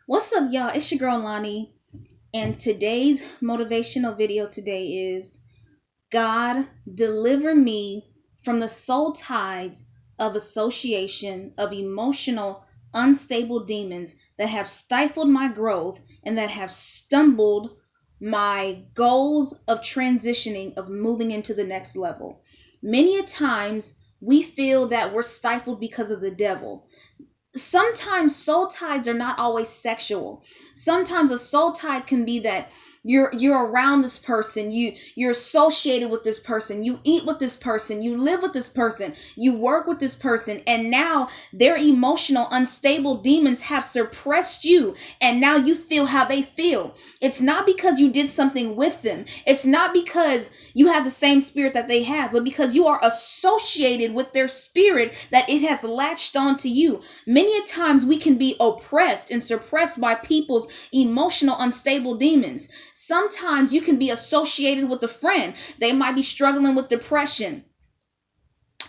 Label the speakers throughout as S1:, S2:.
S1: What's up, y'all? It's your girl Lonnie, and today's motivational video today is God deliver me from the soul tides of association of emotional, unstable demons that have stifled my growth and that have stumbled my goals of transitioning, of moving into the next level. Many a times we feel that we're stifled because of the devil. Sometimes soul tides are not always sexual. Sometimes a soul tide can be that you're around this person, you're associated with this person, you eat with this person, you live with this person, you work with this person, and now their emotional unstable demons have suppressed you, and now you feel how they feel. It's not because you did something with them, it's not because you have the same spirit that they have, but because you are associated with their spirit, that it has latched onto you. Many a times we can be oppressed and suppressed by people's emotional unstable demons. Sometimes you can be associated with a friend. They might be struggling with depression.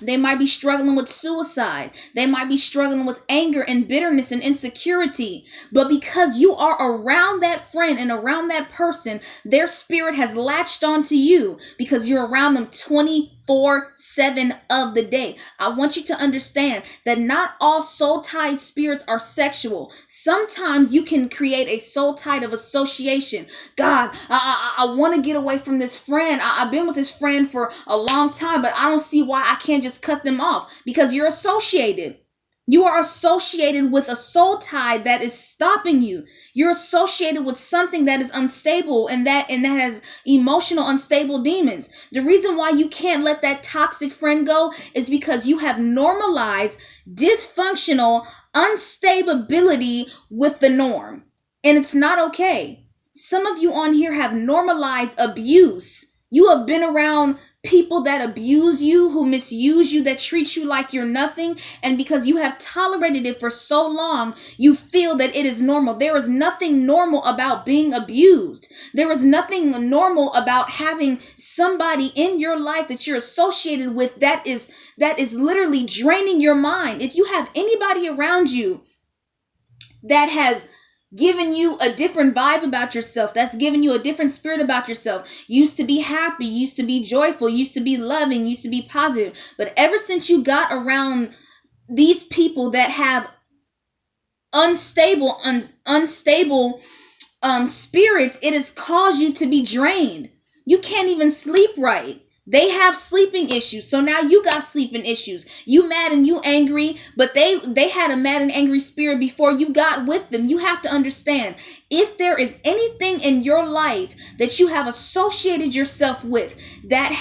S1: They might be struggling with suicide. They might be struggling with anger and bitterness and insecurity. But because you are around that friend and around that person, their spirit has latched onto you because you're around them 24/7 of the day. I want you to understand that not all soul tied spirits are sexual. Sometimes you can create a soul tide of association. God, I want to get away from this friend. I've been with this friend for a long time, but I don't see why I can't just cut them off, because you're associated. You are associated with a soul tie that is stopping you. You're associated with something that is unstable and that has emotional unstable demons. The reason why you can't let that toxic friend go is because you have normalized dysfunctional unstability with the norm. And it's not okay. Some of you on here have normalized abuse. You have been around people that abuse you, who misuse you, that treat you like you're nothing. And because you have tolerated it for so long, you feel that it is normal. There is nothing normal about being abused. There is nothing normal about having somebody in your life that you're associated with that is literally draining your mind. If you have anybody around you that has giving you a different vibe about yourself, that's giving you a different spirit about yourself, used to be happy, used to be joyful, used to be loving, used to be positive, but ever since you got around these people that have unstable spirits, it has caused you to be drained. You can't even sleep right. They have sleeping issues, so now you got sleeping issues. You mad and you angry, but they had a mad and angry spirit before you got with them. You have to understand, if there is anything in your life that you have associated yourself with that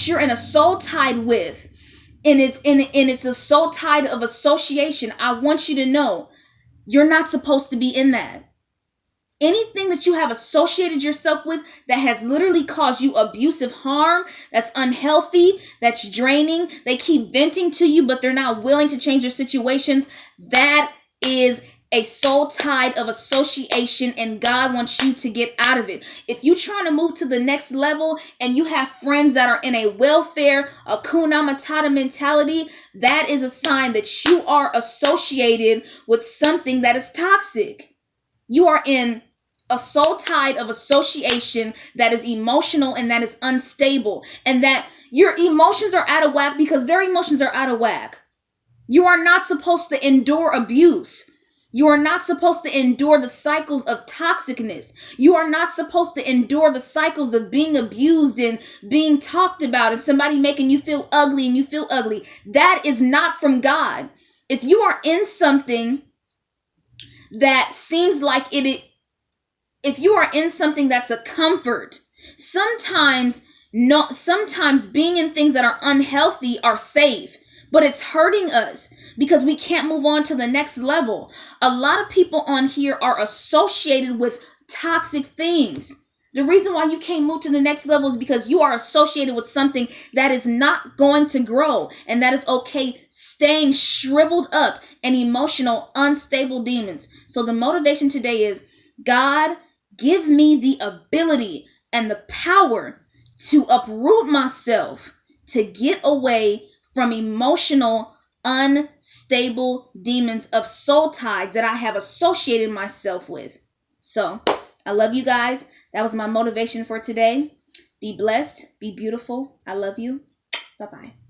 S1: you're in a soul tide with, and it's a soul tide of association, I want you to know you're not supposed to be in that. Anything that you have associated yourself with that has literally caused you abusive harm, that's unhealthy, that's draining, they keep venting to you, but they're not willing to change their situations, that is a soul tide of association, and God wants you to get out of it. If you're trying to move to the next level and you have friends that are in a welfare, a Hakuna Matata mentality, that is a sign that you are associated with something that is toxic. You are in a soul tide of association that is emotional and that is unstable, and that your emotions are out of whack because their emotions are out of whack. You are not supposed to endure abuse. You are not supposed to endure the cycles of toxicness. You are not supposed to endure the cycles of being abused and being talked about and somebody making you feel ugly and you feel ugly. That is not from God. If you are in something that seems like if you are in something that's a comfort, sometimes being in things that are unhealthy are safe, but it's hurting us because we can't move on to the next level. A lot of people on here are associated with toxic things. The reason why you can't move to the next level is because you are associated with something that is not going to grow, and that is okay, staying shriveled up and emotional, unstable demons. So the motivation today is, God, give me the ability and the power to uproot myself, to get away from emotional unstable demons of soul ties that I have associated myself with. So I love you guys. That was my motivation for today. Be blessed. Be beautiful. I love you. Bye-bye.